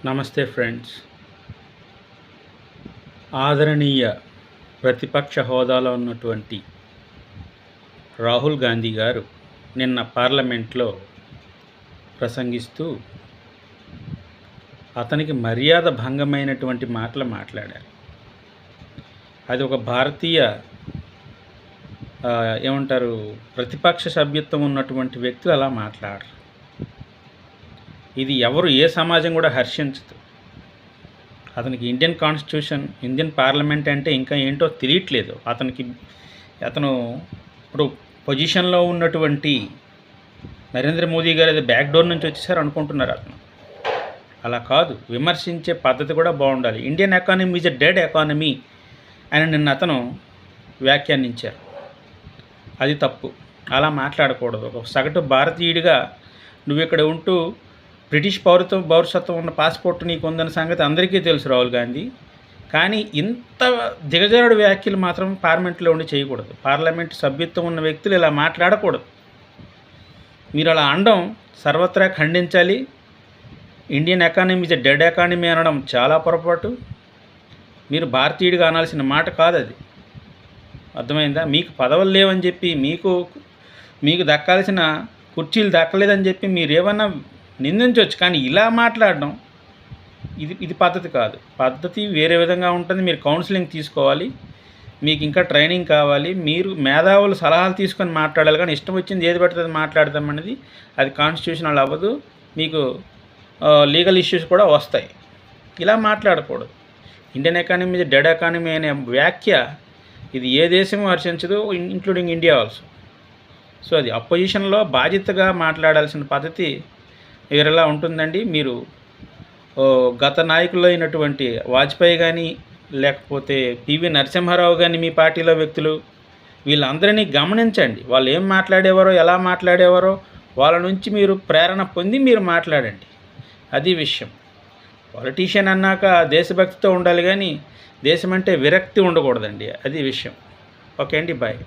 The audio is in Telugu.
నమస్తే ఫ్రెండ్స్. ఆదరణీయ ప్రతిపక్ష హోదాలో ఉన్నటువంటి రాహుల్ గాంధీ గారు నిన్న పార్లమెంట్లో ప్రసంగిస్తూ అతనికి మర్యాద భంగమైనటువంటి మాటలు మాట్లాడారు. అది ఒక భారతీయ ప్రతిపక్ష సభ్యత్వం ఉన్నటువంటి వ్యక్తులు అలా మాట్లాడరు. ఇది ఎవరు ఏ సమాజం కూడా హర్షించదు. అతనికి ఇండియన్ కాన్స్టిట్యూషన్, ఇండియన్ పార్లమెంట్ అంటే ఇంకా ఏంటో తెలియట్లేదు. అతను ఇప్పుడు పొజిషన్లో ఉన్నటువంటి నరేంద్ర మోదీ గారు అది బ్యాక్ డోర్ నుంచి వచ్చేసారు అనుకుంటున్నారు. అలా కాదు, విమర్శించే పద్ధతి కూడా బాగుండాలి. Indian economy is a dead economy అని నిన్న అతను వ్యాఖ్యానించారు. అది తప్పు, అలా మాట్లాడకూడదు. ఒక సగటు భారతీయుడిగా నువ్వు ఇక్కడ ఉంటూ బ్రిటిష్ పౌరసత్వం ఉన్న పాస్పోర్ట్ నీకు ఉందన్న సంగతి అందరికీ తెలుసు రాహుల్ గాంధీ. కానీ ఇంత దిగజారుడు వ్యాఖ్యలు మాత్రం పార్లమెంట్లో ఉండి చేయకూడదు. పార్లమెంట్ సభ్యత్వం ఉన్న వ్యక్తులు ఇలా మాట్లాడకూడదు. మీరు అలా అనడం సర్వత్రా ఖండించాలి. Indian economy is a dead economy అనడం చాలా పొరపాటు. మీరు భారతీయుడిగా అనాల్సిన మాట కాదు అది. అర్థమైందా? మీకు పదవులు లేవని చెప్పి, మీకు దక్కాల్సిన కుర్చీలు దక్కలేదని చెప్పి మీరు ఏమన్నా నిందించవచ్చు. కానీ ఇలా మాట్లాడడం ఇది పద్ధతి కాదు. పద్ధతి వేరే విధంగా ఉంటుంది. మీరు కౌన్సిలింగ్ తీసుకోవాలి, మీకు ఇంకా ట్రైనింగ్ కావాలి, మీరు మేధావులు సలహాలు తీసుకొని మాట్లాడాలి. కానీ ఇష్టం వచ్చింది ఏది పడుతుంది మాట్లాడతామనేది అది కాన్స్టిట్యూషనల్ అవ్వదు. మీకు లీగల్ ఇష్యూస్ కూడా వస్తాయి. ఇలా మాట్లాడకూడదు. Indian economy is dead economy అనే వ్యాఖ్య ఇది ఏ దేశం హర్షించదు, ఇంక్లూడింగ్ ఇండియా ఆల్సో. సో అది అపోజిషన్లో బాధ్యతగా మాట్లాడాల్సిన పద్ధతి వేరేలా ఉంటుందండి. మీరు గత నాయకులు అయినటువంటి వాజ్పేయి కానీ, లేకపోతే పివి నరసింహారావు కానీ, మీ పార్టీలో వ్యక్తులు, వీళ్ళందరినీ గమనించండి. వాళ్ళు ఏం మాట్లాడేవారో, ఎలా మాట్లాడేవారో వాళ్ళ నుంచి మీరు ప్రేరణ పొంది మీరు మాట్లాడండి. అది విషయం. పొలిటీషియన్ అన్నాక దేశభక్తితో ఉండాలి, కానీ దేశం అంటే విరక్తి ఉండకూడదండి. అది విషయం. ఓకే అండి, బాయ్.